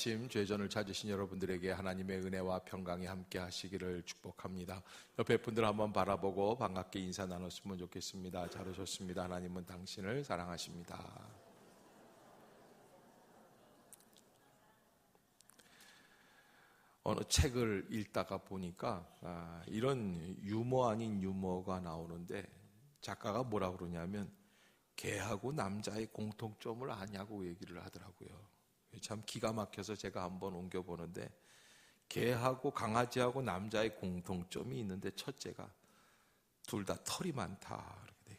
아침 죄전을 찾으신 여러분들에게 하나님의 은혜와 평강이 함께 하시기를 축복합니다. 옆에 분들 한번 바라보고 반갑게 인사 나눴으면 좋겠습니다. 잘 오셨습니다. 하나님은 당신을 사랑하십니다. 어느 책을 읽다가 보니까 이런 유머 아닌 유머가 나오는데 작가가 뭐라 그러냐면 개하고 남자의 공통점을 아냐고 얘기를 하더라고요. 참 기가 막혀서 제가 한번 옮겨보는데 개하고 강아지하고 남자의 공통점이 있는데 첫째가 둘 다 털이 많다. 이렇게 돼.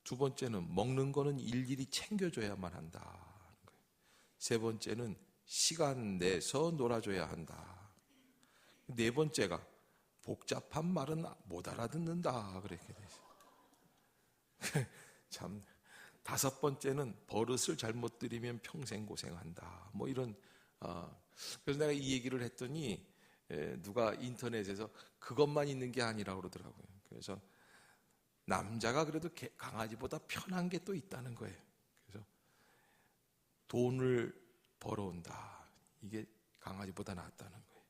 두 번째는 먹는 거는 일일이 챙겨줘야만 한다. 세 번째는 시간 내서 놀아줘야 한다. 네 번째가 복잡한 말은 못 알아듣는다. 그렇게 돼. 참. 다섯 번째는 버릇을 잘못 들이면 평생 고생한다. 뭐 이런 그래서 내가 이 얘기를 했더니 누가 인터넷에서 그것만 있는 게 아니라고 그러더라고요. 그래서 남자가 그래도 강아지보다 편한 게 또 있다는 거예요. 그래서 돈을 벌어온다. 이게 강아지보다 낫다는 거예요.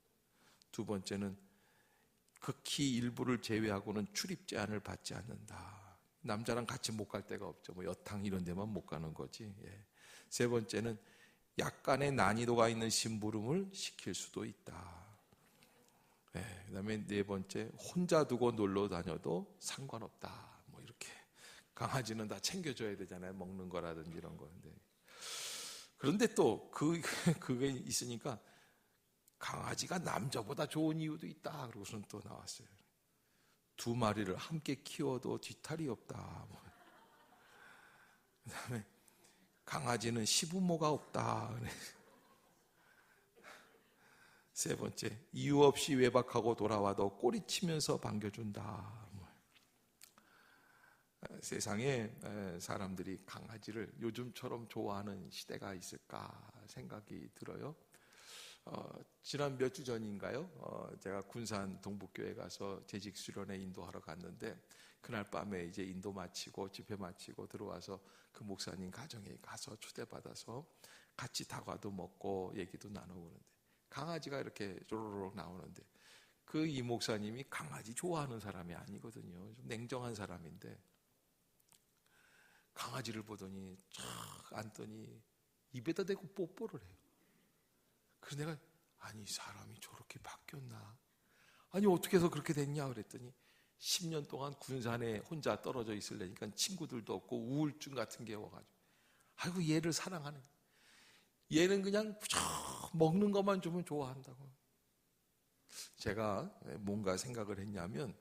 두 번째는 극히 일부를 제외하고는 출입 제한을 받지 않는다. 남자랑 같이 못 갈 데가 없죠. 뭐 여탕 이런 데만 못 가는 거지. 세 번째는 약간의 난이도가 있는 심부름을 시킬 수도 있다. 그 다음에 네 번째, 혼자 두고 놀러 다녀도 상관없다. 뭐 이렇게. 강아지는 다 챙겨줘야 되잖아요. 먹는 거라든지 이런 건데. 그런데 또 그게 있으니까 강아지가 남자보다 좋은 이유도 있다. 그러고서는 또 나왔어요. 두 마리를 함께 키워도 뒤탈이 없다. 그 다음에 강아지는 시부모가 없다. 세 번째, 이유 없이 외박하고 돌아와도 꼬리치면서 반겨준다. 세상에 사람들이 강아지를 요즘처럼 좋아하는 시대가 있을까 생각이 들어요. 지난 몇 주 전인가요? 제가 군산 동북교회 가서 재직 수련회 인도하러 갔는데 그날 밤에 이제 인도 마치고 집회 마치고 들어와서 그 목사님 가정에 가서 초대받아서 같이 다과도 먹고 얘기도 나누고 그러는데 강아지가 이렇게 쪼로록 나오는데 그 이 목사님이 강아지 좋아하는 사람이 아니거든요. 좀 냉정한 사람인데 강아지를 보더니 쫙 앉더니 입에다 대고 뽀뽀를 해요. 그래서 내가 아니 사람이 저렇게 바뀌었나? 아니 어떻게 해서 그렇게 됐냐 그랬더니 10년 동안 군산에 혼자 떨어져 있으려니까 친구들도 없고 우울증 같은 게 와가지고 아이고 얘를 사랑하는 얘는 그냥 먹는 것만 주면 좋아한다고. 제가 뭔가 생각을 했냐면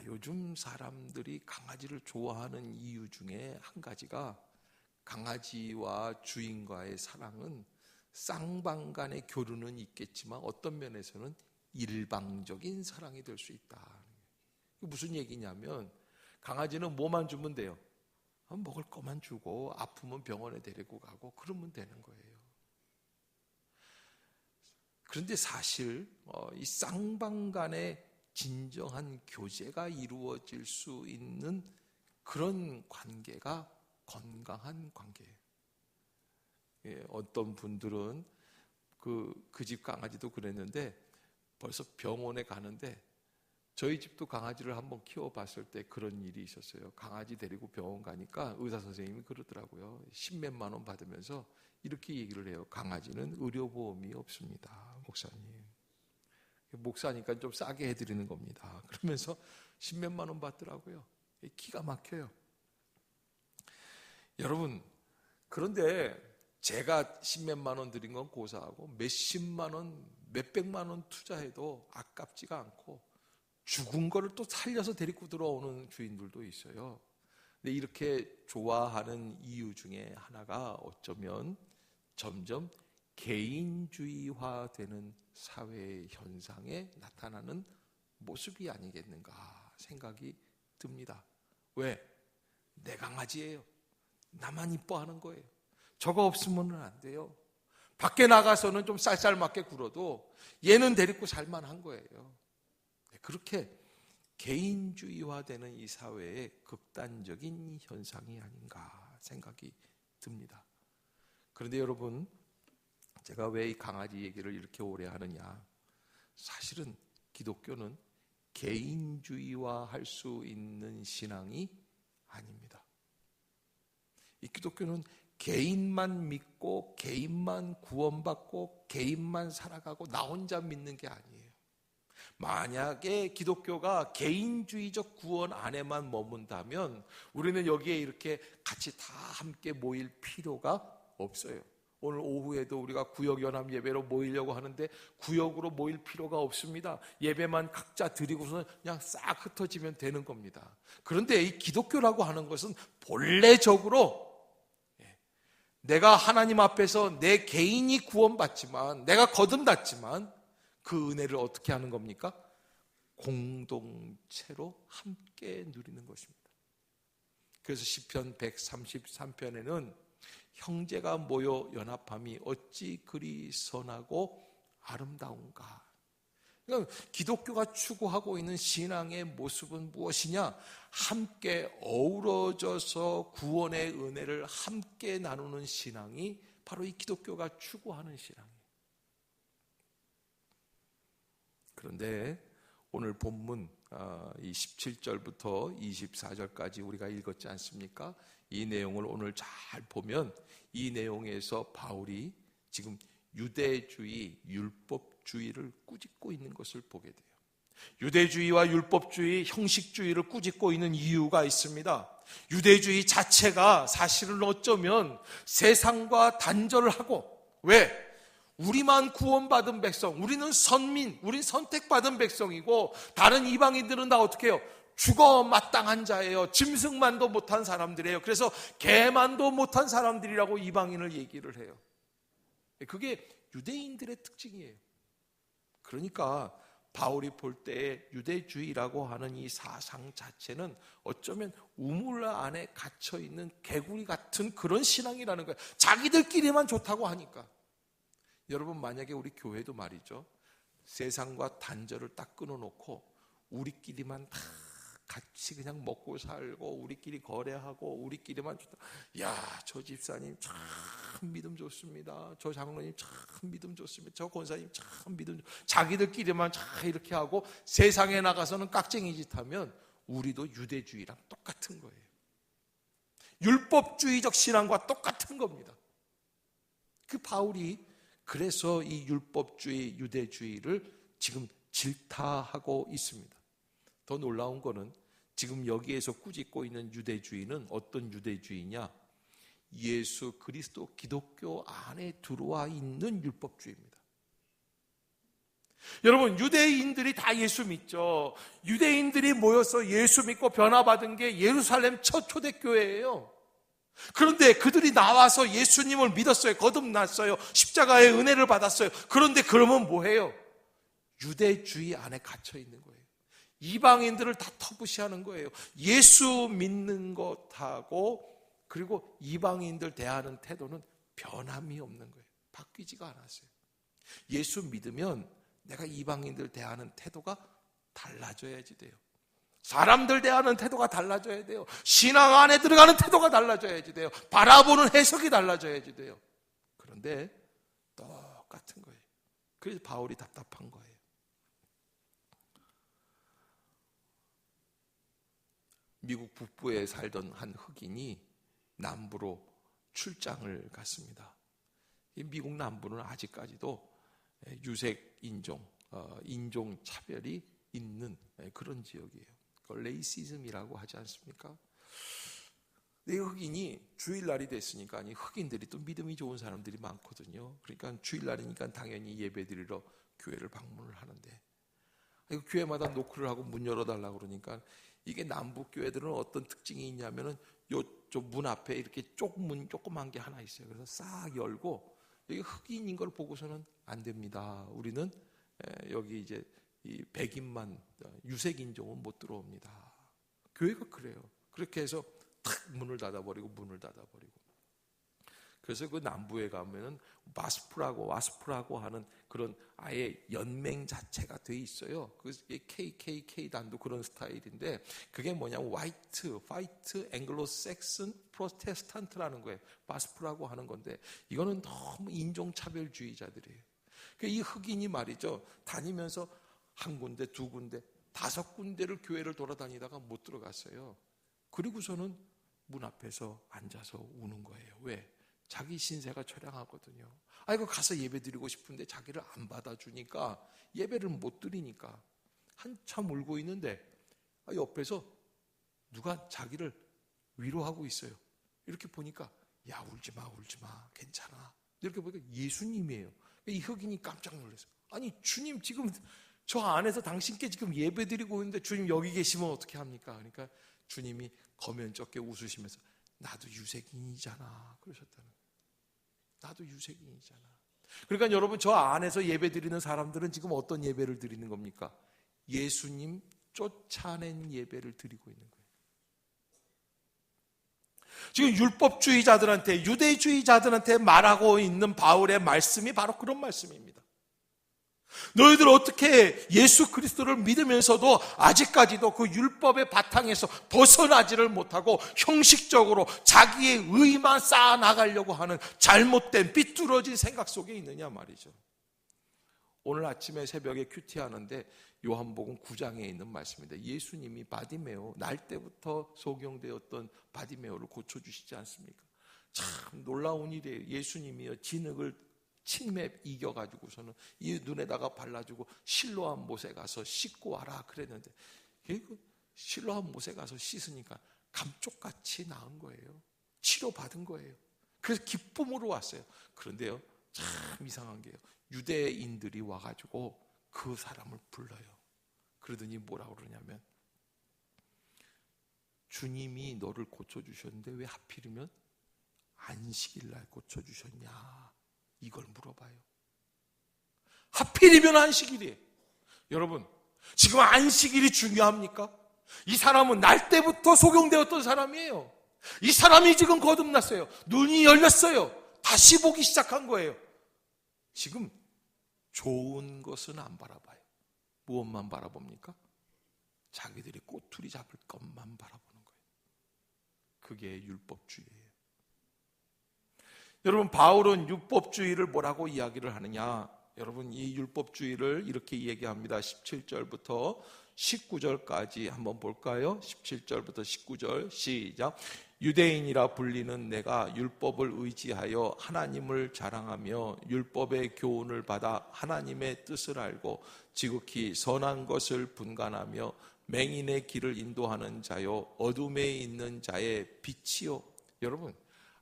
요즘 사람들이 강아지를 좋아하는 이유 중에 한 가지가 강아지와 주인과의 사랑은 쌍방간의 교류는 있겠지만 어떤 면에서는 일방적인 사랑이 될 수 있다. 무슨 얘기냐면 강아지는 뭐만 주면 돼요? 먹을 거만 주고 아프면 병원에 데리고 가고 그러면 되는 거예요. 그런데 사실 이 쌍방간의 진정한 교제가 이루어질 수 있는 그런 관계가 건강한 관계예요. 어떤 분들은 그 집 강아지도 그랬는데 벌써 병원에 가는데 저희 집도 강아지를 한번 키워봤을 때 그런 일이 있었어요. 강아지 데리고 병원 가니까 의사 선생님이 그러더라고요. 10몇만 원 받으면서 이렇게 얘기를 해요. 강아지는 의료보험이 없습니다. 목사님. 목사니까 좀 싸게 해드리는 겁니다. 그러면서 10몇만 원 받더라고요. 기가 막혀요. 여러분 그런데 제가 10몇만 원 드린 건 고사하고 몇십만 원, 몇백만 원 투자해도 아깝지가 않고 죽은 거를 또 살려서 데리고 들어오는 주인들도 있어요. 근데 이렇게 좋아하는 이유 중에 하나가 어쩌면 점점 개인주의화되는 사회 현상에 나타나는 모습이 아니겠는가 생각이 듭니다. 왜? 내 강아지예요. 나만 이뻐하는 거예요. 저거 없으면 안 돼요. 밖에 나가서는 좀 쌀쌀맞게 굴어도 얘는 데리고 살만한 거예요. 그렇게 개인주의화되는 이 사회의 극단적인 현상이 아닌가 생각이 듭니다. 그런데 여러분 제가 왜 이 강아지 얘기를 이렇게 오래 하느냐? 사실은 기독교는 개인주의화 할 수 있는 신앙이 아닙니다. 이 기독교는 개인만 믿고 개인만 구원받고 개인만 살아가고 나 혼자 믿는 게 아니에요. 만약에 기독교가 개인주의적 구원 안에만 머문다면 우리는 여기에 이렇게 같이 다 함께 모일 필요가 없어요. 오늘 오후에도 우리가 구역연합 예배로 모이려고 하는데 구역으로 모일 필요가 없습니다. 예배만 각자 드리고서 그냥 싹 흩어지면 되는 겁니다. 그런데 이 기독교라고 하는 것은 본래적으로 내가 하나님 앞에서 내 개인이 구원받지만, 내가 거듭났지만 그 은혜를 어떻게 하는 겁니까? 공동체로 함께 누리는 것입니다. 그래서 시편 133편에는 형제가 모여 연합함이 어찌 그리 선하고 아름다운가. 그러니까 기독교가 추구하고 있는 신앙의 모습은 무엇이냐? 함께 어우러져서 구원의 은혜를 함께 나누는 신앙이 바로 이 기독교가 추구하는 신앙이에요. 그런데 오늘 본문 이 17절부터 24절까지 우리가 읽었지 않습니까? 이 내용을 오늘 잘 보면 이 내용에서 바울이 지금 유대주의, 율법주의를 꾸짖고 있는 것을 보게 돼요. 유대주의와 율법주의, 형식주의를 꾸짖고 있는 이유가 있습니다. 유대주의 자체가 사실은 어쩌면 세상과 단절을 하고, 왜? 우리만 구원받은 백성, 우리는 선민, 우린 선택받은 백성이고 다른 이방인들은 다 어떻게 해요? 죽어 마땅한 자예요. 짐승만도 못한 사람들이에요. 그래서 개만도 못한 사람들이라고 이방인을 얘기를 해요. 그게 유대인들의 특징이에요. 그러니까 바울이 볼 때 유대주의라고 하는 이 사상 자체는 어쩌면 우물 안에 갇혀있는 개구리 같은 그런 신앙이라는 거예요. 자기들끼리만 좋다고 하니까. 여러분, 만약에 우리 교회도 말이죠, 세상과 단절을 딱 끊어놓고 우리끼리만 다 같이 그냥 먹고 살고 우리끼리 거래하고 우리끼리만 좋다. 야, 저 집사님 참 믿음 좋습니다. 저 장로님 참 믿음 좋습니다. 저 권사님 참 믿음 좋습니다. 자기들끼리만 참 이렇게 하고 세상에 나가서는 깍쟁이 짓 하면 우리도 유대주의랑 똑같은 거예요. 율법주의적 신앙과 똑같은 겁니다. 그 바울이 그래서 이 율법주의, 유대주의를 지금 질타하고 있습니다. 더 놀라운 거는 지금 여기에서 꾸짖고 있는 유대주의는 어떤 유대주의냐? 예수 그리스도 기독교 안에 들어와 있는 율법주의입니다. 여러분, 유대인들이 다 예수 믿죠. 유대인들이 모여서 예수 믿고 변화받은 게 예루살렘 첫 초대교회예요. 그런데 그들이 나와서 예수님을 믿었어요. 거듭났어요. 십자가의 은혜를 받았어요. 그런데 그러면 뭐해요? 유대주의 안에 갇혀 있는 거예요. 이방인들을 다 터부시하는 거예요. 예수 믿는 것하고 그리고 이방인들 대하는 태도는 변함이 없는 거예요. 바뀌지가 않았어요. 예수 믿으면 내가 이방인들 대하는 태도가 달라져야지 돼요. 사람들 대하는 태도가 달라져야 돼요. 신앙 안에 들어가는 태도가 달라져야지 돼요. 바라보는 해석이 달라져야지 돼요. 그런데 똑같은 거예요. 그래서 바울이 답답한 거예요. 미국 북부에 살던 한 흑인이 남부로 출장을 갔습니다. 미국 남부는 아직까지도 유색 인종, 인종 차별이 있는 그런 지역이에요. 그걸 레이시즘이라고 하지 않습니까? 이 흑인이 주일날이 됐으니까 흑인들이 또 믿음이 좋은 사람들이 많거든요. 그러니까 주일날이니까 당연히 예배드리러 교회를 방문을 하는데 교회마다 노크를 하고 문 열어달라고 그러니까 이게 남북 교회들은 어떤 특징이 있냐면은 요쪽 문 앞에 이렇게 쪽문 조그만 게 하나 있어요. 그래서 싹 열고 여기 흑인인 걸 보고서는 안 됩니다. 우리는 여기 이제 이 백인만 유색 인종은 못 들어옵니다. 교회가 그래요. 그렇게 해서 탁 문을 닫아버리고 그래서 그 남부에 가면은 와스프라고 하는 그런 아예 연맹 자체가 돼 있어요. 그 KKK단도 그런 스타일인데 그게 뭐냐면 파이트 앵글로 섹슨 프로테스탄트라는 거예요. 와스프라고 하는 건데 이거는 너무 인종차별주의자들이에요. 이 흑인이 말이죠. 다니면서 한 군데, 두 군데, 5군데를 교회를 돌아다니다가 못 들어갔어요. 그리고서는 문 앞에서 앉아서 우는 거예요. 왜? 자기 신세가 처량하거든요. 이거 가서 예배 드리고 싶은데 자기를 안 받아주니까 예배를 못 드리니까 한참 울고 있는데 옆에서 누가 자기를 위로하고 있어요. 이렇게 보니까 야 울지 마 괜찮아. 이렇게 보니까 예수님이에요. 이 흑인이 깜짝 놀랐어요. 아니 주님 지금 저 안에서 당신께 지금 예배 드리고 있는데 주님 여기 계시면 어떻게 합니까? 그러니까 주님이 거면쩍게 웃으시면서 나도 유색인이잖아 그러셨다는 거예요. 나도 유색인이잖아. 그러니까 여러분 저 안에서 예배 드리는 사람들은 지금 어떤 예배를 드리는 겁니까? 예수님 쫓아낸 예배를 드리고 있는 거예요. 지금 율법주의자들한테 유대주의자들한테 말하고 있는 바울의 말씀이 바로 그런 말씀입니다. 너희들 어떻게 예수 그리스도를 믿으면서도 아직까지도 그 율법의 바탕에서 벗어나지를 못하고 형식적으로 자기의 의만 쌓아나가려고 하는 잘못된 삐뚤어진 생각 속에 있느냐 말이죠. 오늘 아침에 새벽에 큐티하는데 요한복음 9장에 있는 말씀인데 예수님이 바디메오 날 때부터 소경되었던 바디메오를 고쳐주시지 않습니까? 참 놀라운 일이에요. 예수님이요 진흙을 침에 이겨가지고서는 이 눈에다가 발라주고 실로암 못에 가서 씻고 와라 그랬는데 실로암 못에 가서 씻으니까 감쪽같이 나은 거예요. 치료받은 거예요. 그래서 기쁨으로 왔어요. 그런데요 참 이상한 게요 유대인들이 와가지고 그 사람을 불러요. 그러더니 뭐라고 그러냐면 주님이 너를 고쳐주셨는데 왜 하필이면 안식일날 고쳐주셨냐 이걸 물어봐요. 하필이면 안식일이에요. 여러분 지금 안식일이 중요합니까? 이 사람은 날 때부터 소경되었던 사람이에요. 이 사람이 지금 거듭났어요. 눈이 열렸어요. 다시 보기 시작한 거예요. 지금 좋은 것은 안 바라봐요. 무엇만 바라봅니까? 자기들이 꼬투리 잡을 것만 바라보는 거예요. 그게 율법주의예요. 여러분 바울은 율법주의를 뭐라고 이야기를 하느냐? 여러분 이 율법주의를 이렇게 얘기합니다. 17절부터 19절까지 한번 볼까요? 17절부터 19절 시작. 유대인이라 불리는 내가 율법을 의지하여 하나님을 자랑하며 율법의 교훈을 받아 하나님의 뜻을 알고 지극히 선한 것을 분간하며 맹인의 길을 인도하는 자요 어둠에 있는 자의 빛이요. 여러분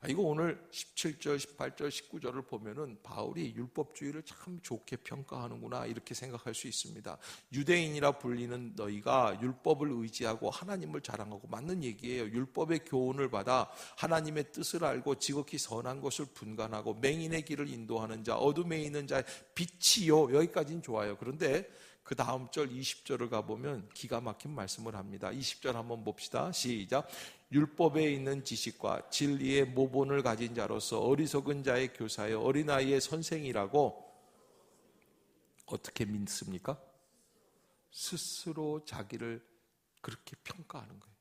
이거 오늘 17절, 18절, 19절을 보면은 바울이 율법주의를 참 좋게 평가하는구나 이렇게 생각할 수 있습니다. 유대인이라 불리는 너희가 율법을 의지하고 하나님을 자랑하고 맞는 얘기예요. 율법의 교훈을 받아 하나님의 뜻을 알고 지극히 선한 것을 분간하고 맹인의 길을 인도하는 자, 어둠에 있는 자의 빛이요. 여기까지는 좋아요. 그런데 그 다음 절 20절을 가보면 기가 막힌 말씀을 합니다. 20절 한번 봅시다. 시작. 율법에 있는 지식과 진리의 모본을 가진 자로서 어리석은 자의 교사여 어린아이의 선생이라고 어떻게 믿습니까? 스스로 자기를 그렇게 평가하는 거예요.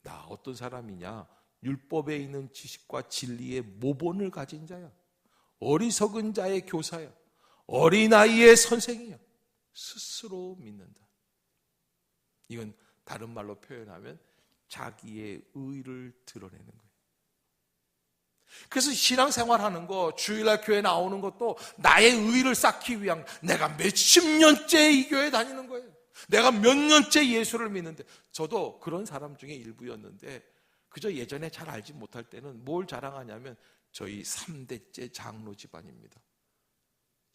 나 어떤 사람이냐? 율법에 있는 지식과 진리의 모본을 가진 자야. 어리석은 자의 교사야. 어린아이의 선생이야. 스스로 믿는다. 이건 다른 말로 표현하면 자기의 의를 드러내는 거예요. 그래서 신앙생활하는 거, 주일날 교회 나오는 것도 나의 의를 쌓기 위한, 내가 몇십 년째 이 교회 다니는 거예요. 내가 몇 년째 예수를 믿는데, 저도 그런 사람 중에 일부였는데 그저 예전에 잘 알지 못할 때는 뭘 자랑하냐면 저희 3대째 장로 집안입니다.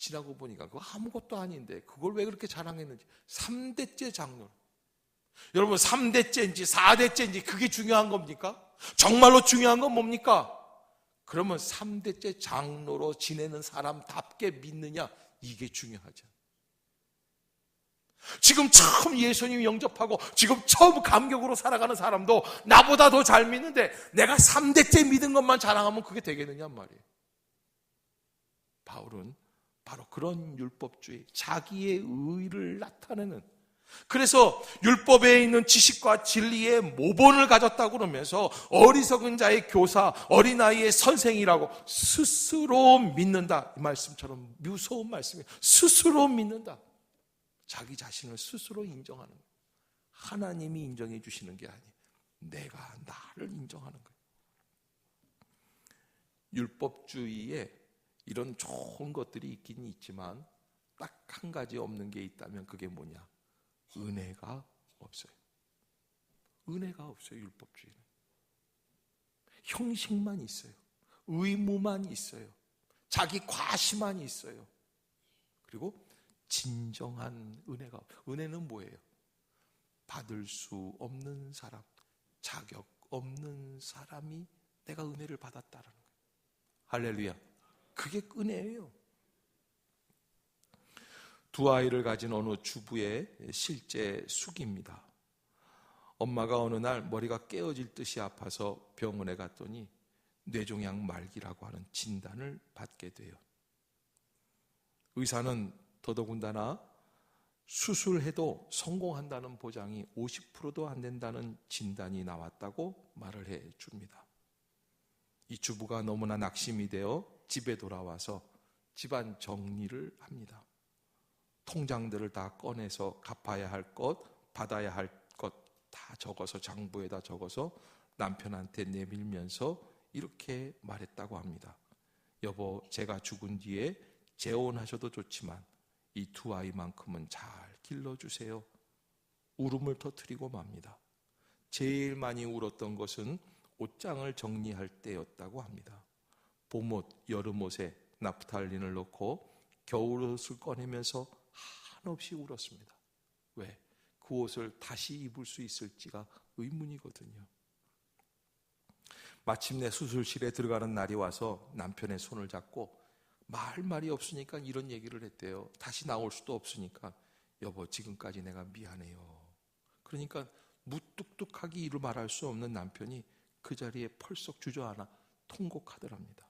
지나고 보니까 그거 아무것도 아닌데 그걸 왜 그렇게 자랑했는지. 3대째 장로. 여러분 3대째인지 4대째인지 그게 중요한 겁니까? 정말로 중요한 건 뭡니까? 그러면 3대째 장로로 지내는 사람답게 믿느냐, 이게 중요하죠. 지금 처음 예수님 영접하고 지금 처음 감격으로 살아가는 사람도 나보다 더 잘 믿는데 내가 3대째 믿은 것만 자랑하면 그게 되겠느냐 말이에요. 바울은 바로 그런 율법주의, 자기의 의를 나타내는, 그래서 율법에 있는 지식과 진리의 모본을 가졌다고 그러면서 어리석은 자의 교사, 어린아이의 선생이라고 스스로 믿는다. 이 말씀처럼 무서운 말씀이에요. 스스로 믿는다. 자기 자신을 스스로 인정하는 거예요. 하나님이 인정해 주시는 게 아니에요. 내가 나를 인정하는 거예요. 율법주의에 이런 좋은 것들이 있긴 있지만 딱 한 가지 없는 게 있다면 그게 뭐냐? 은혜가 없어요. 은혜가 없어요. 율법주의는 형식만 있어요. 의무만 있어요. 자기 과시만 있어요. 그리고 진정한 은혜가 없어요. 은혜는 뭐예요? 받을 수 없는 사람, 자격 없는 사람이 내가 은혜를 받았다라는 거예요. 할렐루야. 그게 은혜예요. 두 아이를 가진 어느 주부의 실제 숙입니다. 엄마가 어느 날 머리가 깨어질 듯이 아파서 병원에 갔더니 뇌종양 말기라고 하는 진단을 받게 돼요. 의사는 더더군다나 수술해도 성공한다는 보장이 50%도 안 된다는 진단이 나왔다고 말을 해 줍니다. 이 주부가 너무나 낙심이 되어 집에 돌아와서 집안 정리를 합니다. 통장들을 다 꺼내서 갚아야 할 것, 받아야 할 것 다 적어서 장부에다 적어서 남편한테 내밀면서 이렇게 말했다고 합니다. 여보, 제가 죽은 뒤에 재혼하셔도 좋지만 이 두 아이만큼은 잘 길러주세요. 울음을 터뜨리고 맙니다. 제일 많이 울었던 것은 옷장을 정리할 때였다고 합니다. 봄옷, 여름옷에 나프탈린을 넣고 겨울옷을 꺼내면서 한없이 울었습니다. 왜? 그 옷을 다시 입을 수 있을지가 의문이거든요. 마침내 수술실에 들어가는 날이 와서 남편의 손을 잡고 말이 없으니까 이런 얘기를 했대요. 다시 나올 수도 없으니까 여보, 지금까지 내가 미안해요. 그러니까 무뚝뚝하게 이루 말할 수 없는 남편이 그 자리에 펄썩 주저앉아 통곡하더랍니다.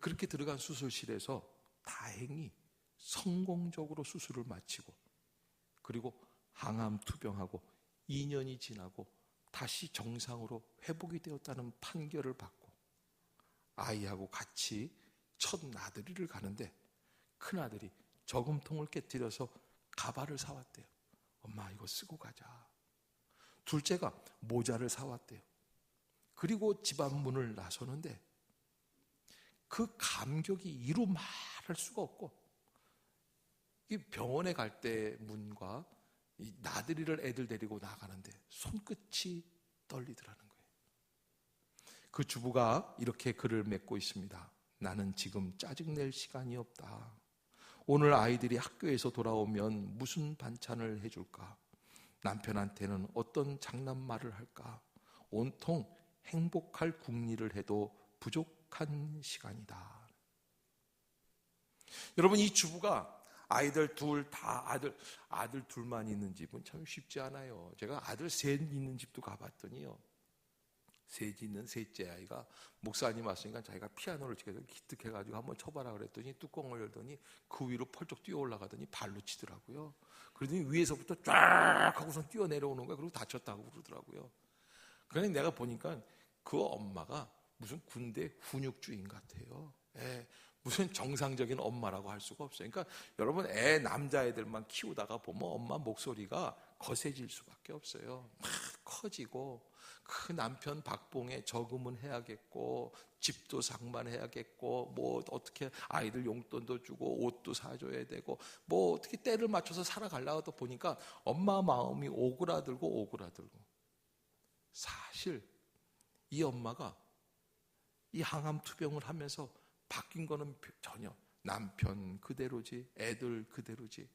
그렇게 들어간 수술실에서 다행히 성공적으로 수술을 마치고 그리고 항암 투병하고 2년이 지나고 다시 정상으로 회복이 되었다는 판결을 받고 아이하고 같이 첫 나들이를 가는데 큰아들이 저금통을 깨뜨려서 가발을 사왔대요. 엄마, 이거 쓰고 가자. 둘째가 모자를 사왔대요. 그리고 집안 문을 나서는데 그 감격이 이루 말할 수가 없고, 이 병원에 갈 때 문과 이 나들이를 애들 데리고 나가는데 손끝이 떨리더라는 거예요. 그 주부가 이렇게 글을 맺고 있습니다. 나는 지금 짜증낼 시간이 없다. 오늘 아이들이 학교에서 돌아오면 무슨 반찬을 해줄까? 남편한테는 어떤 장난말을 할까? 온통 행복할 궁리를 해도 부족한 시간이다. 여러분, 이 주부가 아이들 둘 다 아들 둘만 있는 집은 참 쉽지 않아요. 제가 아들 셋 있는 집도 가봤더니요, 셋 있는 셋째 아이가 목사님 왔으니까 자기가 피아노를 치면서 기특해가지고 한번 쳐봐라 그랬더니 뚜껑을 열더니 그 위로 펄쩍 뛰어 올라가더니 발로 치더라고요. 그러더니 위에서부터 쫙 하고선 뛰어 내려오는 거야. 그리고 다쳤다고 그러더라고요. 그러니 내가 보니까 그 엄마가 무슨 군대 훈육주인 같아요. 무슨 정상적인 엄마라고 할 수가 없어요. 그러니까 여러분, 남자애들만 키우다가 보면 엄마 목소리가 거세질 수밖에 없어요. 막 커지고 그 남편 박봉에 저금은 해야겠고 집도 상반해야겠고 뭐 어떻게 아이들 용돈도 주고 옷도 사줘야 되고 뭐 어떻게 때를 맞춰서 살아가려고 보니까 엄마 마음이 오그라들고 사실 이 엄마가 이 항암 투병을 하면서 바뀐 거는 전혀, 남편 그대로지, 애들 그대로지.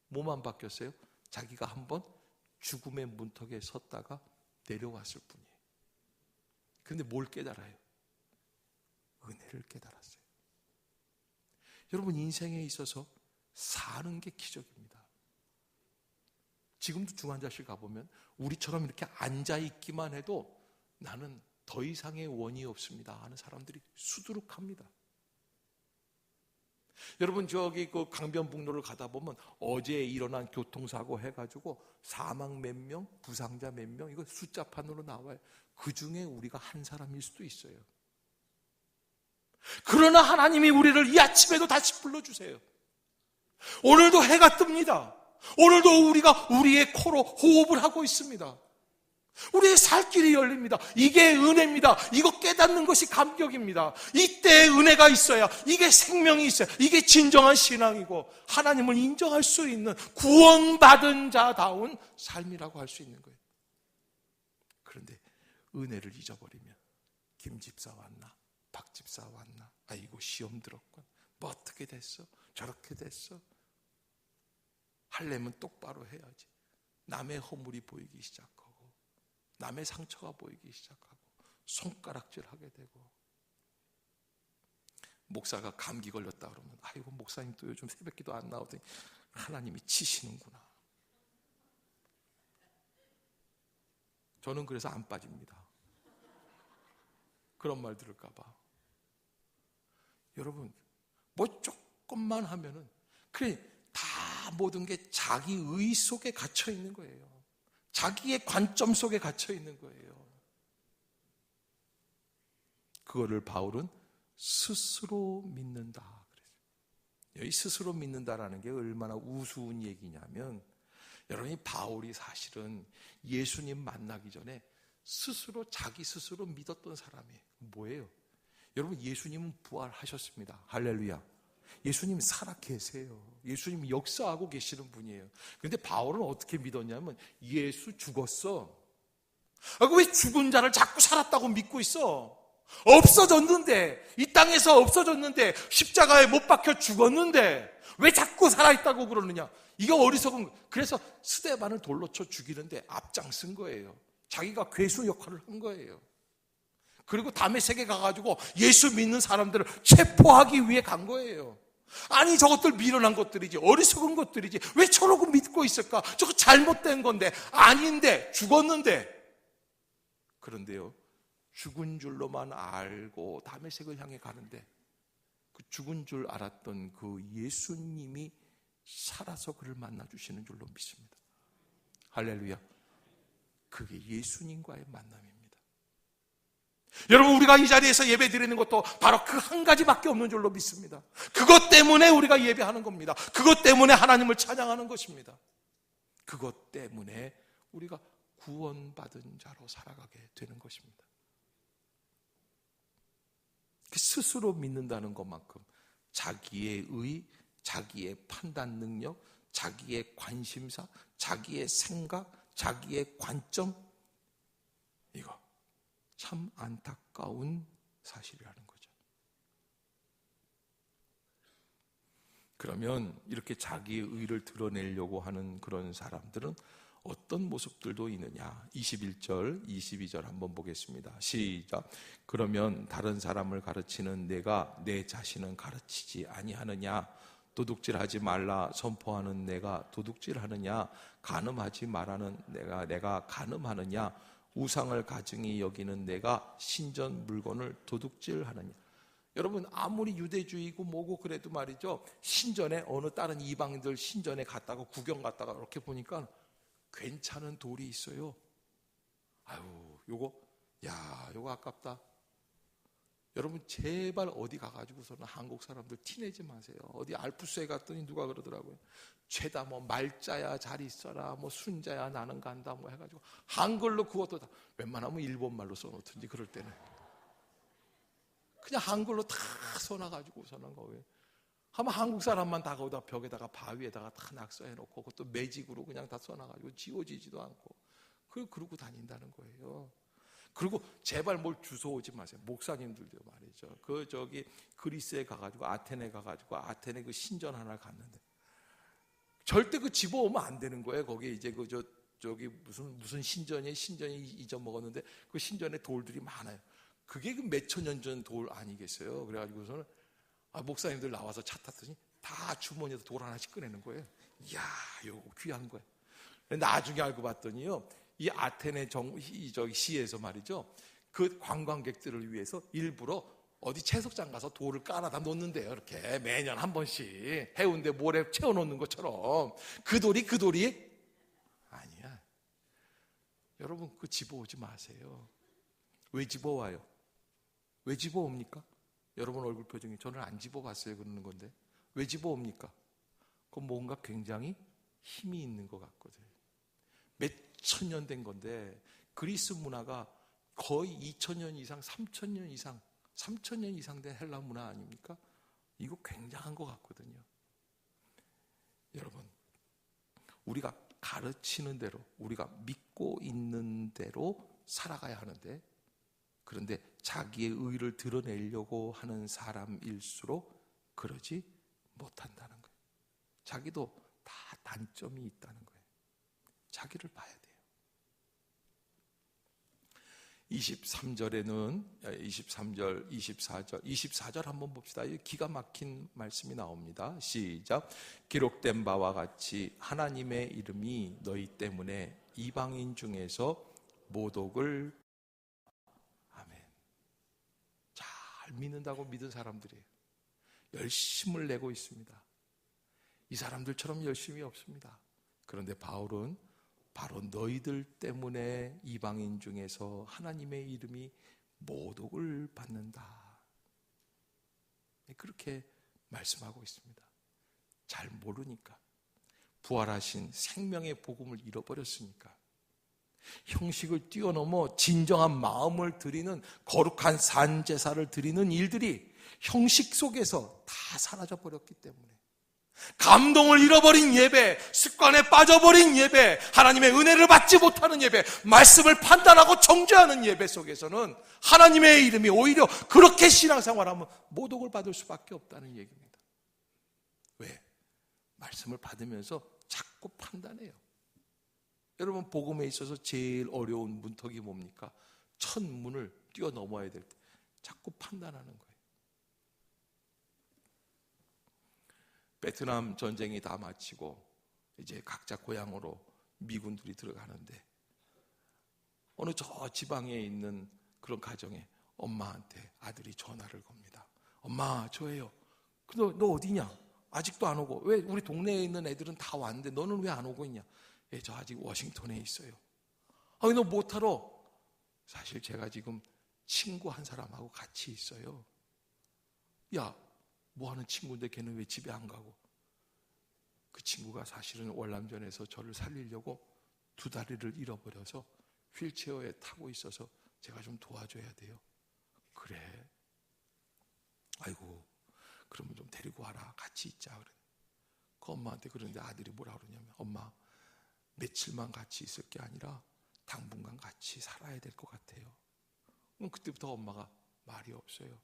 뭐만 바뀌었어요? 자기가 한번 죽음의 문턱에 섰다가 내려왔을 뿐이에요. 그런데 뭘 깨달아요? 은혜를 깨달았어요. 여러분, 인생에 있어서 사는 게 기적입니다. 지금도 중환자실 가보면 우리처럼 이렇게 앉아있기만 해도 나는 더 이상의 원이 없습니다 하는 사람들이 수두룩합니다. 여러분 저기 그 강변북로를 가다 보면 어제 일어난 교통사고 해가지고 사망 몇 명, 부상자 몇 명, 이거 숫자판으로 나와요. 그 중에 우리가 한 사람일 수도 있어요. 그러나 하나님이 우리를 이 아침에도 다시 불러주세요. 오늘도 해가 뜹니다. 오늘도 우리가 우리의 코로 호흡을 하고 있습니다. 우리의 살 길이 열립니다. 이게 은혜입니다. 이거 깨닫는 것이 감격입니다. 이때 은혜가 있어야 이게 생명이 있어야 이게 진정한 신앙이고 하나님을 인정할 수 있는 구원받은 자다운 삶이라고 할 수 있는 거예요. 그런데 은혜를 잊어버리면 김 집사 왔나? 박 집사 왔나? 아이고 시험 들었군. 뭐 어떻게 됐어? 저렇게 됐어? 하려면 똑바로 해야지. 남의 허물이 보이기 시작하고 남의 상처가 보이기 시작하고 손가락질하게 되고 목사가 감기 걸렸다 그러면 아이고 목사님 또 요즘 새벽기도 안 나오더니 하나님이 치시는구나. 저는 그래서 안 빠집니다. 그런 말 들을까 봐. 여러분 뭐 조금만 하면은 그래 다 모든 게 자기 의 속에 갇혀 있는 거예요. 자기의 관점 속에 갇혀 있는 거예요. 그거를 바울은 스스로 믿는다 그랬어요. 여기 스스로 믿는다라는 게 얼마나 우스운 얘기냐면 여러분이 바울이 사실은 예수님 만나기 전에 스스로 자기 스스로 믿었던 사람이에요. 뭐예요? 여러분 예수님은 부활하셨습니다. 할렐루야. 예수님 살아 계세요. 예수님이 역사하고 계시는 분이에요. 그런데 바울은 어떻게 믿었냐면 예수 죽었어. 왜 죽은 자를 자꾸 살았다고 믿고 있어? 없어졌는데, 이 땅에서 없어졌는데, 십자가에 못 박혀 죽었는데 왜 자꾸 살아있다고 그러느냐? 이게 어리석은 거예요. 그래서 스데반을 돌로 쳐 죽이는데 앞장쓴 거예요. 자기가 괴수 역할을 한 거예요. 그리고 다메섹에 가가지고 예수 믿는 사람들을 체포하기 위해 간 거예요. 아니 저것들 미련한 것들이지, 어리석은 것들이지, 왜 저러고 믿고 있을까? 저거 잘못된 건데, 아닌데, 죽었는데. 그런데요, 죽은 줄로만 알고 다메섹을 향해 가는데 그 죽은 줄 알았던 그 예수님이 살아서 그를 만나주시는 줄로 믿습니다. 할렐루야. 그게 예수님과의 만남입니다. 여러분 우리가 이 자리에서 예배 드리는 것도 바로 그 한 가지밖에 없는 줄로 믿습니다. 그것 때문에 우리가 예배하는 겁니다. 그것 때문에 하나님을 찬양하는 것입니다. 그것 때문에 우리가 구원받은 자로 살아가게 되는 것입니다. 스스로 믿는다는 것만큼 자기의 의, 자기의 판단 능력, 자기의 관심사, 자기의 생각, 자기의 관점, 이거 참 안타까운 사실이라는 거죠. 그러면 이렇게 자기의 의를 드러내려고 하는 그런 사람들은 어떤 모습들도 있느냐? 21절, 22절 한번 보겠습니다. 시작. 그러면 다른 사람을 가르치는 내가 내 자신은 가르치지 아니하느냐? 도둑질하지 말라 선포하는 내가 도둑질하느냐? 간음하지 말라는 내가 간음하느냐? 우상을 가증히 여기는 내가 신전 물건을 도둑질하느냐? 여러분 아무리 유대주의고 뭐고 그래도 말이죠, 신전에 어느 다른 이방인들 신전에 갔다가 구경 갔다가 이렇게 보니까 괜찮은 돌이 있어요. 아유 요거 아깝다. 여러분 제발 어디 가가지고서는 한국 사람들 티내지 마세요. 어디 알프스에 갔더니 누가 그러더라고요. 죄다 뭐 말자야 잘 있어라, 뭐 순자야 나는 간다 뭐 해가지고 한글로 그것도 다 웬만하면 일본말로 써놓든지 그럴 때는 그냥 한글로 다 써놔가지고서는 거예요. 하면 한국 사람만 다 거기다 벽에다가 바위에다가 다 낙서해놓고 그것도 매직으로 그냥 다 써놔가지고 지워지지도 않고 그러고 다닌다는 거예요. 그리고 제발 뭘 주워오지 마세요. 목사님들도 말이죠. 그리스에 가가지고 아테네 가가지고 아테네 그 신전 하나 갔는데 절대 그 집어오면 안 되는 거예요. 거기에 이제 무슨 신전이 잊어먹었는데 그 신전에 돌들이 많아요. 그게 그 몇천 년 전 돌 아니겠어요? 그래가지고서는 목사님들 나와서 차 탔더니 다 주머니에서 돌 하나씩 꺼내는 거예요. 이야, 요거 귀한 거예요. 나중에 알고 봤더니요, 이 아테네 시에서 말이죠, 그 관광객들을 위해서 일부러 어디 채석장 가서 돌을 깔아다 놓는데요. 이렇게 매년 한 번씩 해운대 모래 채워놓는 것처럼. 그 돌이 아니야. 여러분, 그 집어오지 마세요. 왜 집어와요? 왜 집어옵니까? 여러분 얼굴 표정이 저는 안 집어봤어요 그러는 건데 왜 집어옵니까? 그건 뭔가 굉장히 힘이 있는 것 같거든요. 몇 천 년 된 건데 그리스 문화가 거의 2000년 이상, 3000년 이상, 3000년 이상 된 헬라 문화 아닙니까? 이거 굉장한 것 같거든요. 여러분, 우리가 가르치는 대로, 우리가 믿고 있는 대로 살아가야 하는데, 그런데 자기의 의를 드러내려고 하는 사람일수록 그러지 못한다는 거예요. 자기도 다 단점이 있다는 거예요. 자기를 봐야 돼요. 23절에는 23절, 24절 한번 봅시다. 기가 막힌 말씀이 나옵니다. 시작. 기록된 바와 같이 하나님의 이름이 너희 때문에 이방인 중에서 모독을, 아멘. 잘 믿는다고 믿은 사람들이에요. 열심을 내고 있습니다. 이 사람들처럼 열심이 없습니다. 그런데 바울은 바로 너희들 때문에 이방인 중에서 하나님의 이름이 모독을 받는다. 그렇게 말씀하고 있습니다. 잘 모르니까, 부활하신 생명의 복음을 잃어버렸으니까, 형식을 뛰어넘어 진정한 마음을 드리는 거룩한 산제사를 드리는 일들이 형식 속에서 다 사라져버렸기 때문에, 감동을 잃어버린 예배, 습관에 빠져버린 예배, 하나님의 은혜를 받지 못하는 예배, 말씀을 판단하고 정죄하는 예배 속에서는 하나님의 이름이 오히려 그렇게 신앙생활하면 모독을 받을 수밖에 없다는 얘기입니다. 왜? 말씀을 받으면서 자꾸 판단해요. 여러분, 복음에 있어서 제일 어려운 문턱이 뭡니까? 첫 문을 뛰어넘어야 될 때 자꾸 판단하는 거예요. 베트남 전쟁이 다 마치고 이제 각자 고향으로 미군들이 들어가는데 어느 저 지방에 있는 그런 가정에 엄마한테 아들이 전화를 겁니다. 엄마, 저예요. 너 어디냐? 아직도 안 오고. 왜 우리 동네에 있는 애들은 다 왔는데 너는 왜 안 오고 있냐? 예, 저 아직 워싱턴에 있어요. 너 못하러? 사실 제가 지금 친구 한 사람하고 같이 있어요. 야, 뭐하는 친구인데 걔는 왜 집에 안 가고? 그 친구가 사실은 월남전에서 저를 살리려고 두 다리를 잃어버려서 휠체어에 타고 있어서 제가 좀 도와줘야 돼요. 그래? 아이고, 그러면 좀 데리고 와라. 같이 있자. 그래. 그 엄마한테 그러는데 아들이 뭐라 그러냐면, 엄마, 며칠만 같이 있을 게 아니라 당분간 같이 살아야 될 것 같아요. 그럼 그때부터 엄마가 말이 없어요.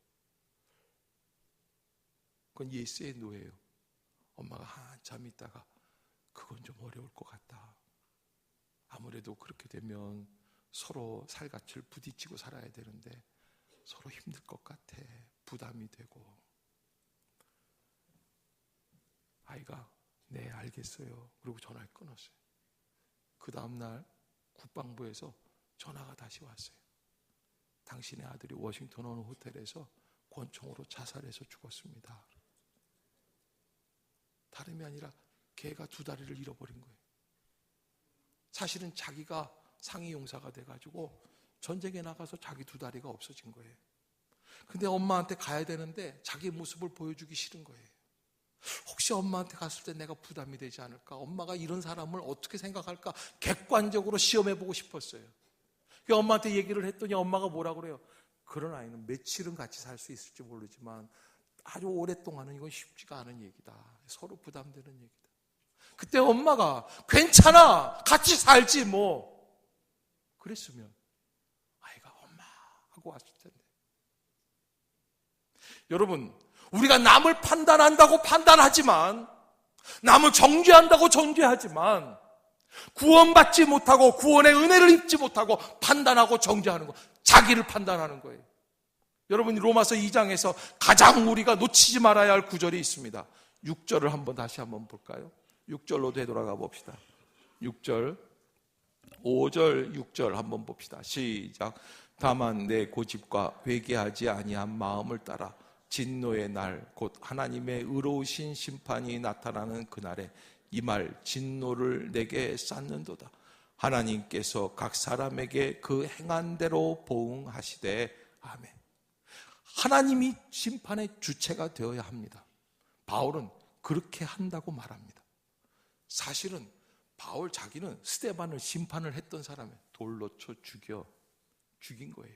그건 예스의 노예요. 엄마가 한참 있다가 그건 좀 어려울 것 같다. 아무래도 그렇게 되면 서로 살갗을 부딪히고 살아야 되는데 서로 힘들 것 같아. 부담이 되고. 아이가 네, 알겠어요. 그리고 전화를 끊었어요. 그 다음날 국방부에서 전화가 다시 왔어요. 당신의 아들이 워싱턴 어느 호텔에서 권총으로 자살해서 죽었습니다. 다름이 아니라 걔가 두 다리를 잃어버린 거예요. 사실은 자기가 상위 용사가 돼가지고 전쟁에 나가서 자기 두 다리가 없어진 거예요. 근데 엄마한테 가야 되는데 자기의 모습을 보여주기 싫은 거예요. 혹시 엄마한테 갔을 때 내가 부담이 되지 않을까? 엄마가 이런 사람을 어떻게 생각할까? 객관적으로 시험해보고 싶었어요. 그 엄마한테 얘기를 했더니 엄마가 뭐라 그래요? 그런 아이는 며칠은 같이 살 수 있을지 모르지만 아주 오랫동안은 이건 쉽지가 않은 얘기다. 서로 부담되는 얘기다. 그때 엄마가 괜찮아, 같이 살지 뭐 그랬으면 아이가 엄마 하고 왔을 텐데. 여러분, 우리가 남을 판단한다고 판단하지만, 남을 정죄한다고 정죄하지만, 구원받지 못하고 구원의 은혜를 입지 못하고 판단하고 정죄하는 거, 자기를 판단하는 거예요. 여러분, 로마서 2장에서 가장 우리가 놓치지 말아야 할 구절이 있습니다. 6절을 다시 한번 볼까요? 6절로 되돌아가 봅시다. 6절, 5절, 6절 한번 봅시다. 시작. 다만 내 고집과 회개하지 아니한 마음을 따라 진노의 날 곧 하나님의 의로우신 심판이 나타나는 그날에 이 말 진노를 내게 쌓는도다. 하나님께서 각 사람에게 그 행한 대로 보응하시되 아멘. 하나님이 심판의 주체가 되어야 합니다. 바울은 그렇게 한다고 말합니다. 사실은 바울 자기는 스데반을 심판을 했던 사람이에요. 돌로 쳐 죽인 거예요.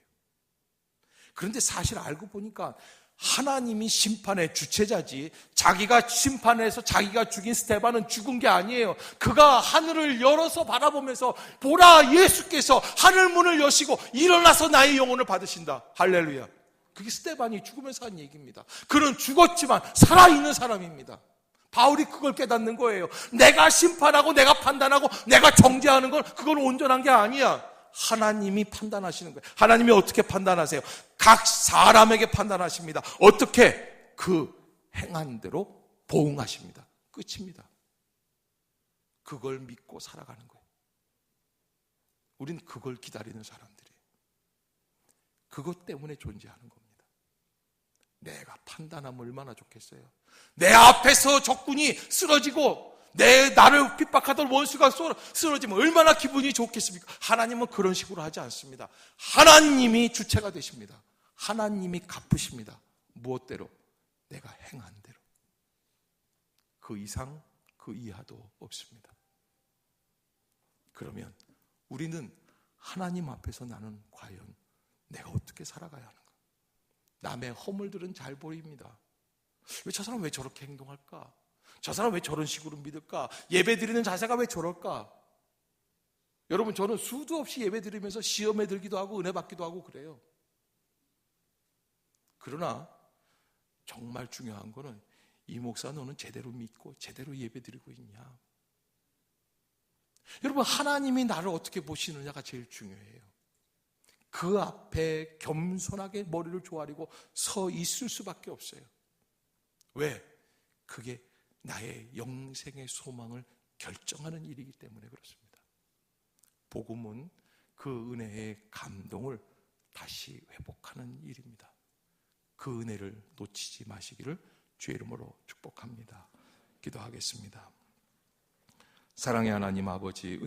그런데 사실 알고 보니까 하나님이 심판의 주체자지, 자기가 심판해서 자기가 죽인 스데반은 죽은 게 아니에요. 그가 하늘을 열어서 바라보면서 보라, 예수께서 하늘 문을 여시고 일어나서 나의 영혼을 받으신다. 할렐루야. 그게 스데반이 죽으면서 한 얘기입니다. 그는 죽었지만 살아있는 사람입니다. 바울이 그걸 깨닫는 거예요. 내가 심판하고 내가 판단하고 내가 정죄하는 건 그건 온전한 게 아니야. 하나님이 판단하시는 거예요. 하나님이 어떻게 판단하세요? 각 사람에게 판단하십니다. 어떻게? 그 행한 대로 보응하십니다. 끝입니다. 그걸 믿고 살아가는 거예요. 우린 그걸 기다리는 사람들이에요. 그것 때문에 존재하는 겁니다. 내가 판단하면 얼마나 좋겠어요. 내 앞에서 적군이 쓰러지고 나를 핍박하던 원수가 쓰러지면 얼마나 기분이 좋겠습니까? 하나님은 그런 식으로 하지 않습니다. 하나님이 주체가 되십니다. 하나님이 갚으십니다. 무엇대로? 내가 행한 대로. 그 이상 그 이하도 없습니다. 그러면 우리는 하나님 앞에서 나는 과연 내가 어떻게 살아가야 하는가? 남의 허물들은 잘 보입니다. 왜 저 사람 왜 저렇게 행동할까? 저 사람 왜 저런 식으로 믿을까? 예배 드리는 자세가 왜 저럴까? 여러분, 저는 수도 없이 예배 드리면서 시험에 들기도 하고 은혜 받기도 하고 그래요. 그러나 정말 중요한 거는 이 목사 너는 제대로 믿고 제대로 예배 드리고 있냐? 여러분, 하나님이 나를 어떻게 보시느냐가 제일 중요해요. 그 앞에 겸손하게 머리를 조아리고 서 있을 수밖에 없어요. 왜? 그게 나의 영생의 소망을 결정하는 일이기 때문에 그렇습니다. 복음은 그 은혜의 감동을 다시 회복하는 일입니다. 그 은혜를 놓치지 마시기를 주의 이름으로 축복합니다. 기도하겠습니다. 사랑의 하나님 아버지,